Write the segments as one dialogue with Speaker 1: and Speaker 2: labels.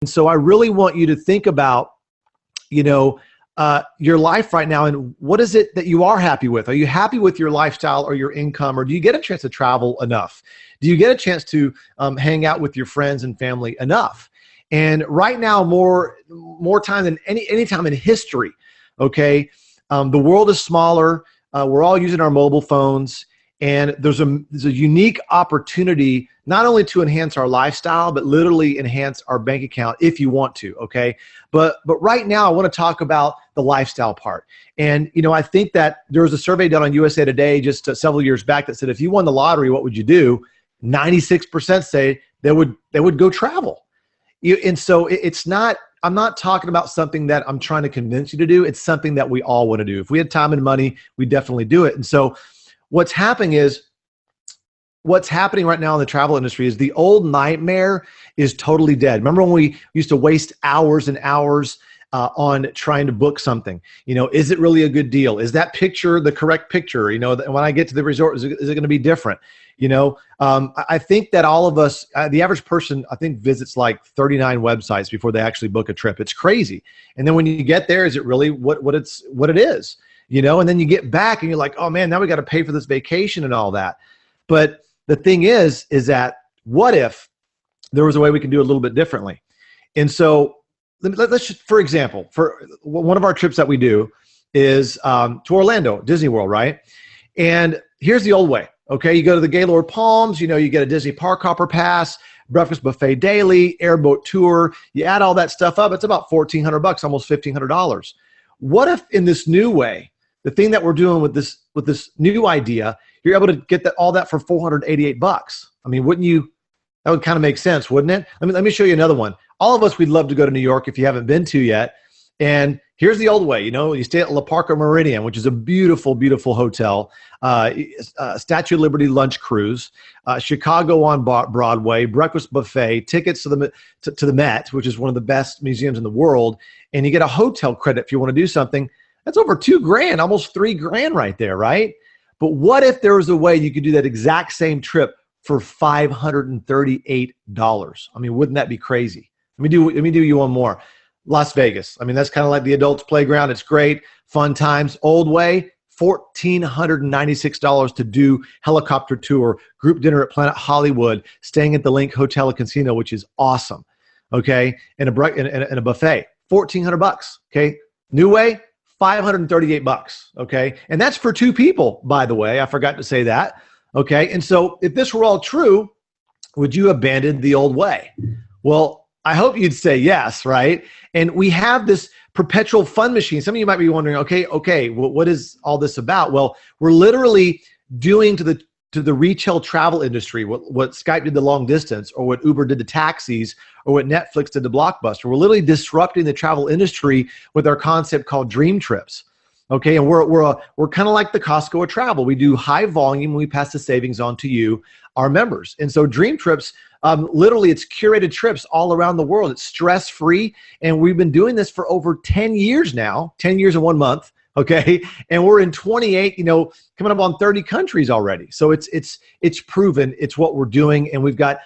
Speaker 1: And so I really want you to think about, you know, your life right now, and what is it that you are happy with? Are you happy with your lifestyle or your income, or do you get a chance to travel enough? Do you get a chance to hang out with your friends and family enough? And right now, more time than any time in history, okay, the world is smaller. We're all using our mobile phones, and there's a unique opportunity not only to enhance our lifestyle, but literally enhance our bank account if you want to, okay? But right now, I want to talk about the lifestyle part. And, you know, I think that there was a survey done on USA Today just several years back that said, if you won the lottery, what would you do? 96% say they would go travel. And so it's not, I'm not talking about something that I'm trying to convince you to do. It's something that we all want to do. If we had time and money, we definitely do it. And so what's happening right now in the travel industry is the old nightmare is totally dead. Remember when we used to waste hours and hours on trying to book something? You know, is it really a good deal? Is that picture the correct picture? You know, when I get to the resort, is it going to be different? You know, I think that all of us, the average person, I think visits like 39 websites before they actually book a trip. It's crazy. And then when you get there, is it really what it is? You know, and then you get back and you're like, oh man, now we got to pay for this vacation and all that. But the thing is that what if there was a way we could do it a little bit differently? And so let's just, for example, for one of our trips that we do is to Orlando, Disney World, right? And here's the old way. Okay, you go to the Gaylord Palms, you know, you get a Disney Park Hopper Pass, breakfast buffet daily, airboat tour. You add all that stuff up, it's about $1,400, almost $1,500. What if in this new way, the thing that we're doing with this new idea, you're able to get all that for $488? I mean, wouldn't you? That would kind of make sense, wouldn't it? Let me show you another one. All of us, we'd love to go to New York if you haven't been to yet. And here's the old way. You know, you stay at La Parca Meridian, which is a beautiful, beautiful hotel. Statue of Liberty lunch cruise, Chicago on Broadway, breakfast buffet, tickets to the Met, which is one of the best museums in the world, and you get a hotel credit if you want to do something. That's over $2,000, almost $3,000 right there, right? But what if there was a way you could do that exact same trip for $538? I mean, wouldn't that be crazy? Let me do you one more. Las Vegas. I mean, that's kind of like the adults' playground. It's great, fun times. Old way, $1,496 to do helicopter tour, group dinner at Planet Hollywood, staying at the Link Hotel and Casino, which is awesome. Okay, and a buffet, $1,400. Okay, new way, $538. Okay, and that's for two people, by the way. I forgot to say that. Okay, and so if this were all true, would you abandon the old way? Well, I hope you'd say yes, right? And we have this perpetual fund machine. Some of you might be wondering, okay, well, what is all this about? Well, we're literally doing to the retail travel industry what Skype did to long distance, or what Uber did to taxis, or what Netflix did to Blockbuster. We're literally disrupting the travel industry with our concept called Dream Trips. Okay, and we're kind of like the Costco of travel. We do high volume, and we pass the savings on to you, our members. And so Dream Trips, literally, it's curated trips all around the world. It's stress-free, and we've been doing this for over 10 years now, 10 years and 1 month, okay? And we're in 28, you know, coming up on 30 countries already. So it's proven. It's what we're doing, and we've got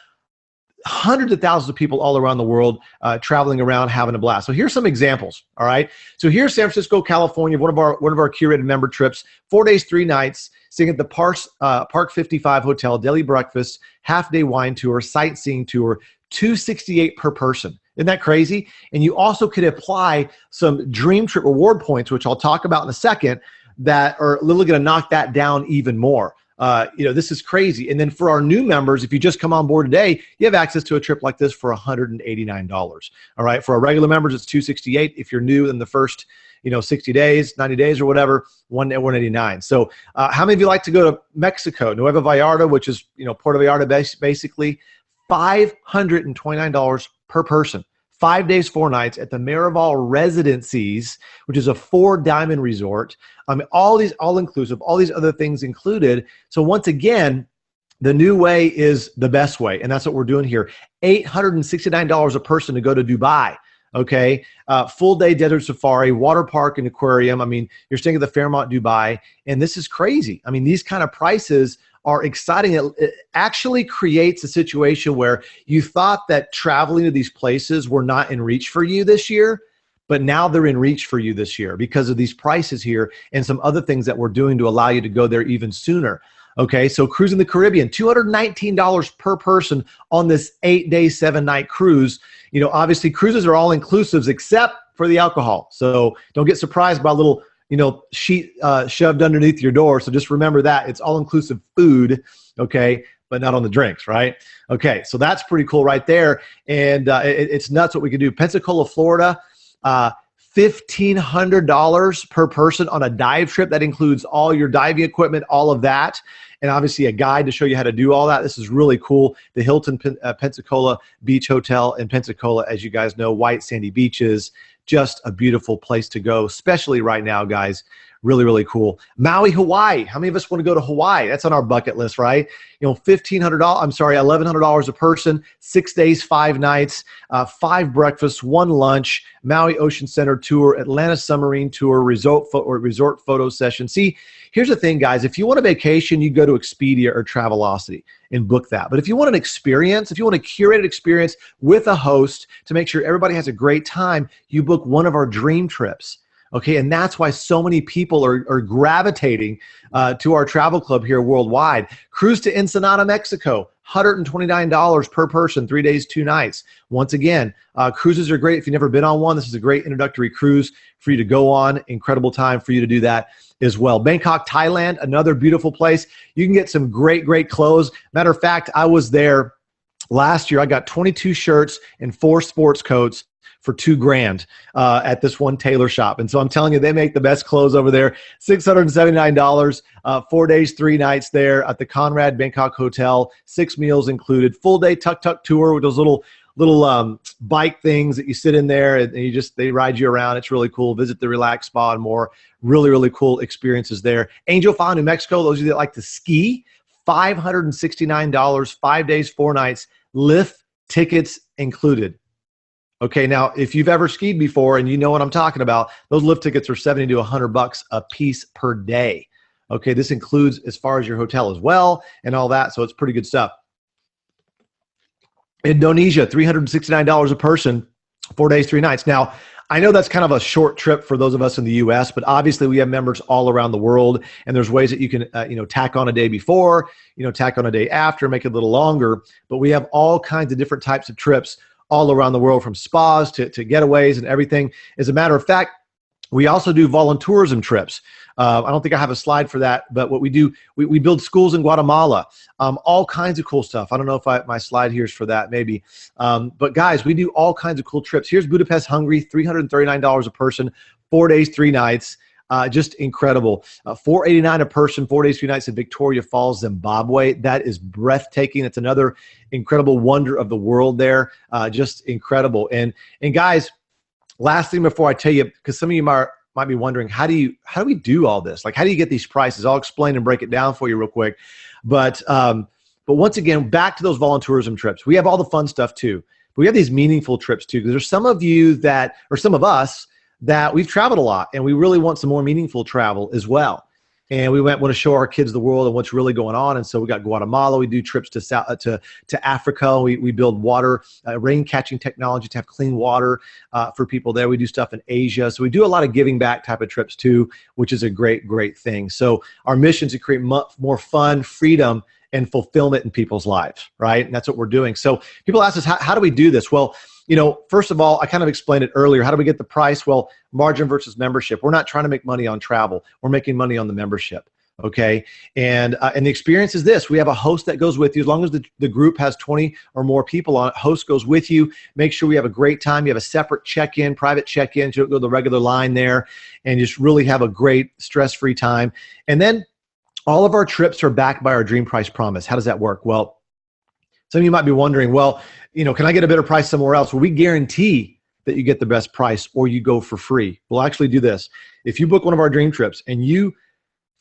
Speaker 1: hundreds of thousands of people all around the world traveling around, having a blast. So here's some examples, all right? So here's San Francisco, California, one of our curated member trips, 4 days, 3 nights, staying at the Park 55 Hotel, daily breakfast, half-day wine tour, sightseeing tour, $268 per person. Isn't that crazy? And you also could apply some Dream Trip reward points, which I'll talk about in a second, that are literally going to knock that down even more. You know, this is crazy. And then for our new members, if you just come on board today, you have access to a trip like this for $189. All right. For our regular members, it's $268. If you're new in the first, 60 days, 90 days or whatever, $189. So how many of you like to go to Mexico, Nueva Vallarta, which is, Puerto Vallarta basically, $529 per person. 5 days, 4 nights at the Miraval Residencies, which is a 4-diamond resort. All these all-inclusive, all these other things included. So once again, the new way is the best way, and that's what we're doing here. $869 a person to go to Dubai. Okay, full-day desert safari, water park and aquarium. You're staying at the Fairmont Dubai, and this is crazy. These kind of prices are exciting. It actually creates a situation where you thought that traveling to these places were not in reach for you this year, but now they're in reach for you this year because of these prices here and some other things that we're doing to allow you to go there even sooner. Okay, so Cruising the Caribbean, $219 per person on this 8-day, 7-night cruise. You know, obviously cruises are all inclusives except for the alcohol. So don't get surprised by a little, you know, sheet shoved underneath your door. So just remember that it's all inclusive food, okay, but not on the drinks, right? Okay, so that's pretty cool right there. And it's nuts what we can do. Pensacola, Florida, $1,500 per person on a dive trip. That includes all your diving equipment, all of that, and obviously a guide to show you how to do all that. This is really cool. The Hilton Pensacola Beach Hotel in Pensacola, as you guys know, white sandy beaches, just a beautiful place to go, especially right now, guys. Really, really cool. Maui, Hawaii. How many of us want to go to Hawaii? That's on our bucket list, right? You know, $1,100 a person, 6 days, 5 nights, 5 breakfasts, 1 lunch, Maui Ocean Center tour, Atlanta Submarine tour, resort photo session. See, here's the thing, guys. If you want a vacation, you go to Expedia or Travelocity and book that. But if you want an experience, if you want a curated experience with a host to make sure everybody has a great time, you book one of our dream trips. Okay, and that's why so many people are gravitating to our travel club here worldwide. Cruise to Ensenada, Mexico, $129 per person, 3 days, 2 nights. Once again, cruises are great. If you've never been on one, this is a great introductory cruise for you to go on. Incredible time for you to do that as well. Bangkok, Thailand, another beautiful place. You can get some great, great clothes. Matter of fact, I was there last year. I got 22 shirts and 4 sports coats for $2,000 at this one tailor shop. And so I'm telling you, they make the best clothes over there. $679, 4 days, 3 nights there at the Conrad Bangkok Hotel, 6 meals included, full day tuk-tuk tour with those little bike things that you sit in there and they ride you around. It's really cool. Visit the relax spa and more. Really, really cool experiences there. Angel Fall, New Mexico, those of you that like to ski, $569, 5 days, 4 nights, lift tickets included. Okay, now if you've ever skied before and you know what I'm talking about, those lift tickets are $70 to $100 a piece per day. Okay, this includes as far as your hotel as well and all that, so it's pretty good stuff. Indonesia, $369 a person, 4 days, 3 nights. Now, I know that's kind of a short trip for those of us in the U.S., but obviously we have members all around the world, and there's ways that you can, tack on a day before, tack on a day after, make it a little longer. But we have all kinds of different types of trips all around the world, from spas to getaways and everything. As a matter of fact, we also do voluntourism trips. I don't think I have a slide for that, but what we do, we build schools in Guatemala, all kinds of cool stuff. I don't know if my slide here is for that, maybe. But guys, we do all kinds of cool trips. Here's Budapest, Hungary, $339 a person, 4 days, 3 nights. Just incredible. $489 a person, 4 days, 3 nights in Victoria Falls, Zimbabwe. That is breathtaking. It's another incredible wonder of the world there. Just incredible. And guys, last thing before I tell you, because some of you might be wondering, how do we do all this? Like, how do you get these prices? I'll explain and break it down for you real quick. But once again, back to those voluntourism trips. We have all the fun stuff too. But we have these meaningful trips too, because there's some of you that, or some of us, that we've traveled a lot and we really want some more meaningful travel as well. And we want to show our kids the world and what's really going on. And so we got Guatemala. We do trips to Africa. We build water, rain catching technology to have clean water for people there. We do stuff in Asia. So we do a lot of giving back type of trips too, which is a great, great thing. So our mission is to create more fun, freedom, and fulfillment in people's lives, right? And that's what we're doing. So people ask us, how do we do this? Well, first of all, I kind of explained it earlier. How do we get the price? Well, margin versus membership. We're not trying to make money on travel. We're making money on the membership, okay? And the experience is this. We have a host that goes with you. As long as the group has 20 or more people on it, host goes with you. Make sure we have a great time. You have a separate check-in, private check-in. You don't go to the regular line there, and just really have a great stress-free time. And then all of our trips are backed by our Dream Price Promise. How does that work? Well, some of you might be wondering, well, can I get a better price somewhere else? Well, we guarantee that you get the best price or you go for free. We'll actually do this. If you book one of our dream trips and you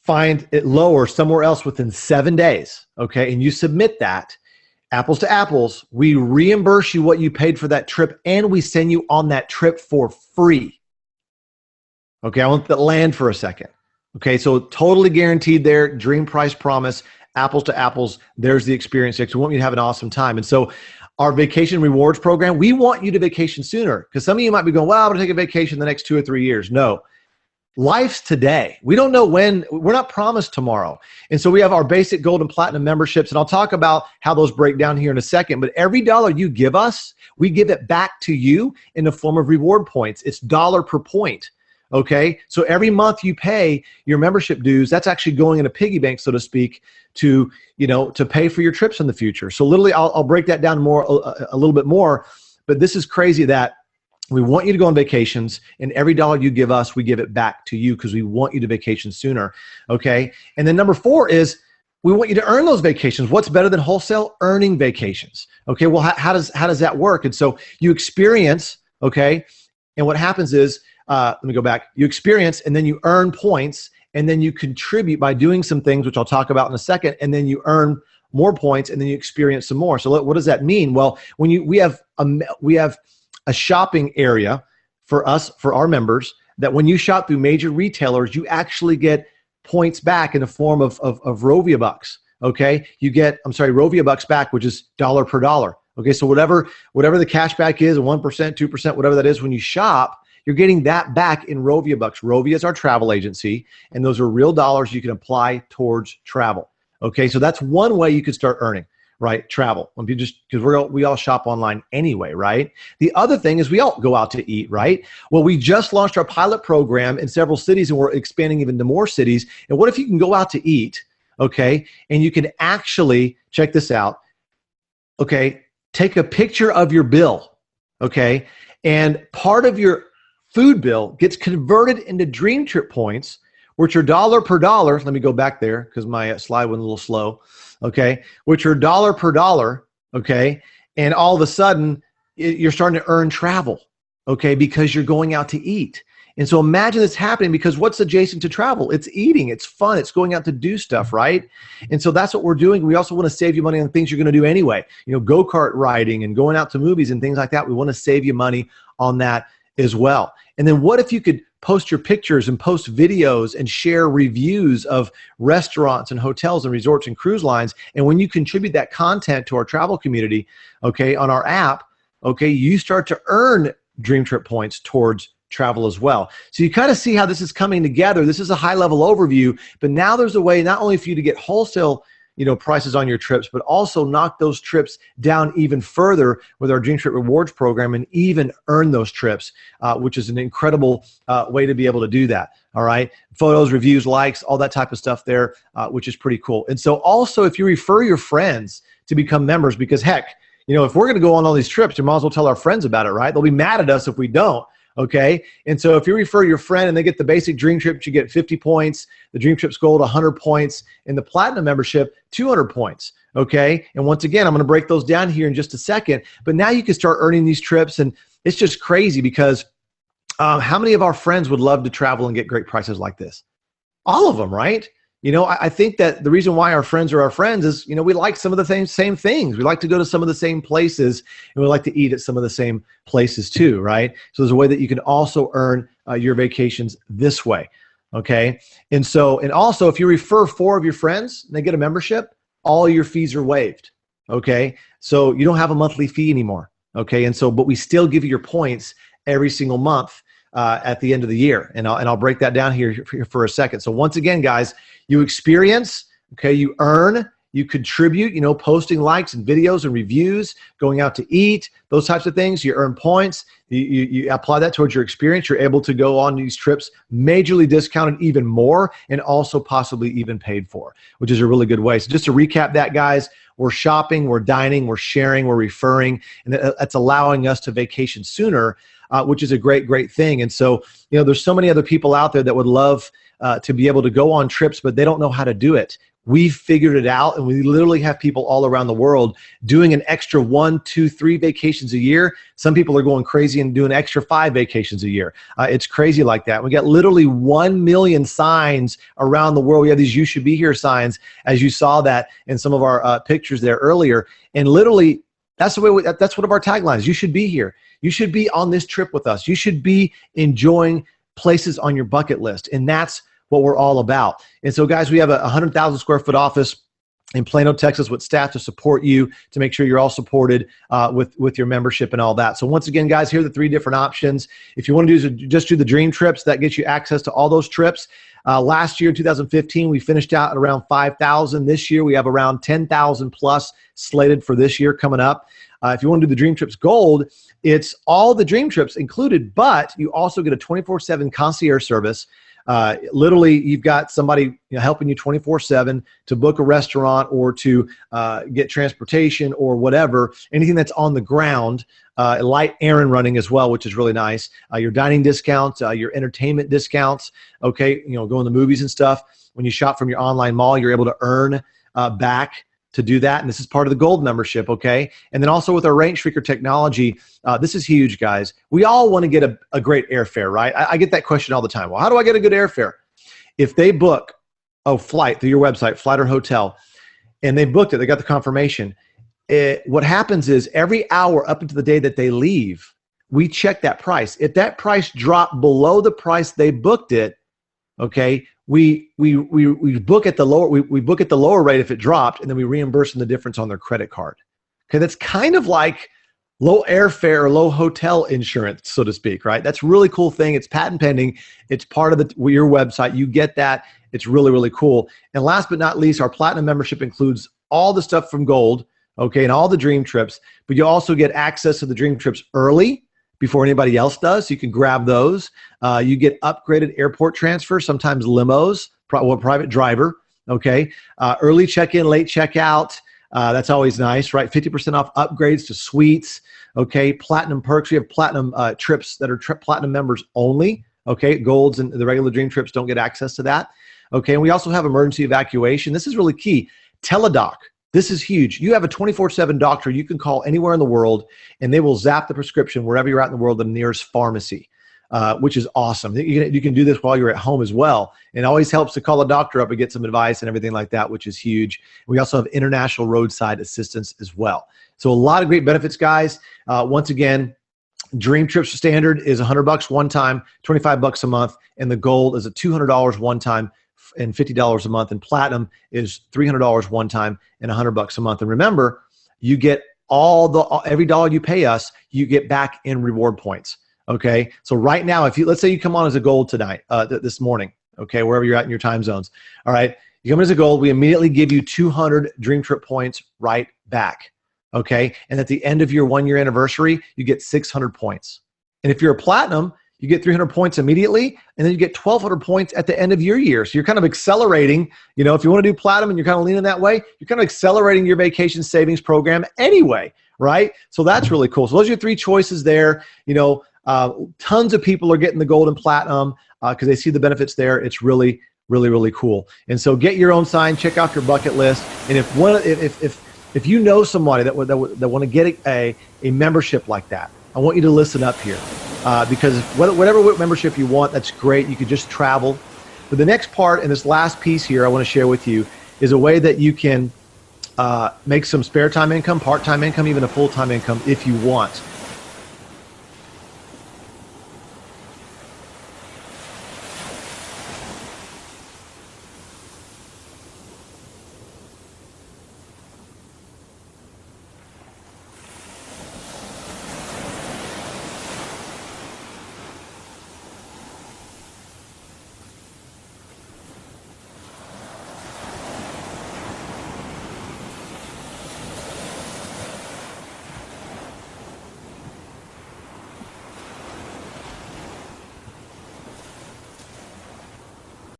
Speaker 1: find it lower somewhere else within 7 days, okay, and you submit that, apples to apples, we reimburse you what you paid for that trip and we send you on that trip for free. Okay, I want that land for a second. Okay, so totally guaranteed there, Dream Price Promise, apples to apples. There's the experience. We want you to have an awesome time. And so our vacation rewards program, we want you to vacation sooner, because some of you might be going, well, I'm going to take a vacation the next 2 or 3 years. No. Life's today. We don't know when. We're not promised tomorrow. And so we have our basic gold and platinum memberships, and I'll talk about how those break down here in a second. But every dollar you give us, we give it back to you in the form of reward points. It's dollar per point. Okay, so every month you pay your membership dues, that's actually going in a piggy bank, so to speak, to to pay for your trips in the future. So literally, I'll break that down more a little bit more. But this is crazy that we want you to go on vacations, and every dollar you give us, we give it back to you because we want you to vacation sooner. Okay, and then number 4 is we want you to earn those vacations. What's better than wholesale? Earning vacations. Okay, well, how does that work? And so you experience. Okay, and what happens is, let me go back. You experience, and then you earn points, and then you contribute by doing some things, which I'll talk about in a second, and then you earn more points, and then you experience some more. So what does that mean? Well, when we have a shopping area for our members, that when you shop through major retailers, you actually get points back in the form of Rovia bucks. Okay, you get Rovia bucks back, which is dollar per dollar. Okay, so whatever the cash back is, 1%, 2%, whatever that is, when you shop, you're getting that back in Rovia bucks. Rovia is our travel agency, and those are real dollars you can apply towards travel. Okay, so that's one way you could start earning, right? Travel. Because we all shop online anyway, right? The other thing is we all go out to eat, right? Well, we just launched our pilot program in several cities, and we're expanding even to more cities. And what if you can go out to eat, okay, and you can actually, check this out, okay, take a picture of your bill, okay, and part of your food bill gets converted into Dream Trip points, which are dollar per dollar. Let me go back there because my slide went a little slow. Okay, which are dollar per dollar. Okay, and all of a sudden you're starting to earn travel. Okay, because you're going out to eat. And so imagine this happening, because what's adjacent to travel? It's eating. It's fun. It's going out to do stuff, right? And so that's what we're doing. We also want to save you money on things you're going to do anyway. Go-kart riding and going out to movies and things like that. We want to save you money on that as well. And then what if you could post your pictures and post videos and share reviews of restaurants and hotels and resorts and cruise lines? And when you contribute that content to our travel community, okay, on our app, okay, you start to earn Dream Trip points towards travel as well. So you kind of see how this is coming together. This is a high level overview, but now there's a way not only for you to get wholesale prices on your trips, but also knock those trips down even further with our Dream Trip Rewards program and even earn those trips, which is an incredible way to be able to do that. All right. Photos, reviews, likes, all that type of stuff there, which is pretty cool. And so also, if you refer your friends to become members, because heck, if we're going to go on all these trips, you might as well tell our friends about it, right? They'll be mad at us if we don't. Okay, and so if you refer your friend and they get the basic Dream Trip, you get 50 points, the Dream Trips Gold 100 points, and the Platinum membership 200 points. Okay, and once again, I'm going to break those down here in just a second, but now you can start earning these trips, and it's just crazy because how many of our friends would love to travel and get great prices like this? All of them, right? I think that the reason why our friends are our friends is, we like some of the same things. We like to go to some of the same places, and we like to eat at some of the same places too, right? So there's a way that you can also earn your vacations this way, okay? And also, if you refer 4 of your friends and they get a membership, all your fees are waived, okay? So you don't have a monthly fee anymore, okay? And so, but we still give you your points every single month at the end of the year. And I'll break that down here for a second. So once again, guys, you experience, okay, you earn, you contribute, posting likes and videos and reviews, going out to eat, those types of things. You earn points. You apply that towards your experience. You're able to go on these trips majorly discounted even more, and also possibly even paid for, which is a really good way. So just to recap that, guys, we're shopping, we're dining, we're sharing, we're referring, and that's allowing us to vacation sooner, which is a great, great thing. And so, there's so many other people out there that would love to be able to go on trips, but they don't know how to do it. We've figured it out, and we literally have people all around the world doing an extra 1, 2, 3 vacations a year. Some people are going crazy and doing extra 5 vacations a year. It's crazy like that. We got literally 1 million signs around the world. We have these "You should be here" signs, as you saw that in some of our pictures there earlier. And literally, that's the way. That's one of our taglines. You should be here. You should be on this trip with us. You should be enjoying places on your bucket list, and that's what we're all about. And so, guys, we have a 100,000 square foot office in Plano, Texas, with staff to support you to make sure you're all supported with your membership and all that. So once again, guys, here are the 3 different options. If you want to just do the dream trips, that gets you access to all those trips. Last year, 2015, we finished out at around 5,000. This year, we have around 10,000 plus slated for this year coming up. If you want to do the Dream Trips Gold, it's all the Dream Trips included, but you also get a 24/7 concierge service. Literally, you've got somebody helping you 24/7 to book a restaurant or to get transportation or whatever, anything that's on the ground, light errand running as well, which is really nice. Your dining discounts, your entertainment discounts, okay, going to movies and stuff. When you shop from your online mall, you're able to earn back to do that, and this is part of the Gold membership, okay? And then also with our Range Freaker technology, this is huge, guys. We all want to get a great airfare, right? I get that question all the time. Well, how do I get a good airfare? If they book a flight through your website, flight or hotel, and they booked it, they got the confirmation, what happens is every hour up into the day that they leave, we check that price. If that price dropped below the price they booked it, okay, we book at the lower we book at the lower rate if it dropped, and then we reimburse them the difference on their credit card. Okay, that's kind of like low airfare or low hotel insurance, so to speak, right? That's a really cool thing. It's patent pending. It's part of your website. You get that. It's really, really cool. And last but not least, our Platinum membership includes all the stuff from Gold, okay, and all the Dream Trips, but you also get access to the Dream Trips early before anybody else does. So you can grab those. You get upgraded airport transfer, sometimes limos, private driver, okay? Early check-in, late check-out. That's always nice, right? 50% off upgrades to suites, okay? Platinum perks. We have Platinum trips that are Platinum members only, okay? Golds and the regular Dream Trips don't get access to that, okay? And we also have emergency evacuation. This is really key. Teledoc. This is huge. You have a 24/7 doctor you can call anywhere in the world, and they will zap the prescription wherever you're at in the world, the nearest pharmacy, which is awesome. You can do this while you're at home as well. It always helps to call a doctor up and get some advice and everything like that, which is huge. We also have international roadside assistance as well. So a lot of great benefits, guys. Once again, Dream Trips Standard is $100 one time, $25 a month, and the Gold is a $200 one time and $50 a month, and Platinum is $300 one time and $100 a month. And remember, you get every dollar you pay us, you get back in reward points. Okay, so right now, let's say you come on as a Gold tonight, this morning, okay, wherever you're at in your time zones. All right, you come in as a Gold, we immediately give you 200 Dream Trip points right back. Okay, and at the end of your 1-year anniversary, you get 600 points. And if you're a Platinum, you get 300 points immediately, and then you get 1,200 points at the end of your year. So you're kind of accelerating, if you want to do Platinum and you're kind of leaning that way, you're kind of accelerating your vacation savings program anyway, right? So that's really cool. So those are your 3 choices there. Tons of people are getting the Gold and Platinum because they see the benefits there. It's really, really, really cool. And so get your own sign, check out your bucket list. And if you know somebody that want to get a membership like that, I want you to listen up here. Because whatever membership you want, that's great. You could just travel. But the next part and this last piece here I want to share with you is a way that you can make some spare time income, part-time income, even a full-time income if you want.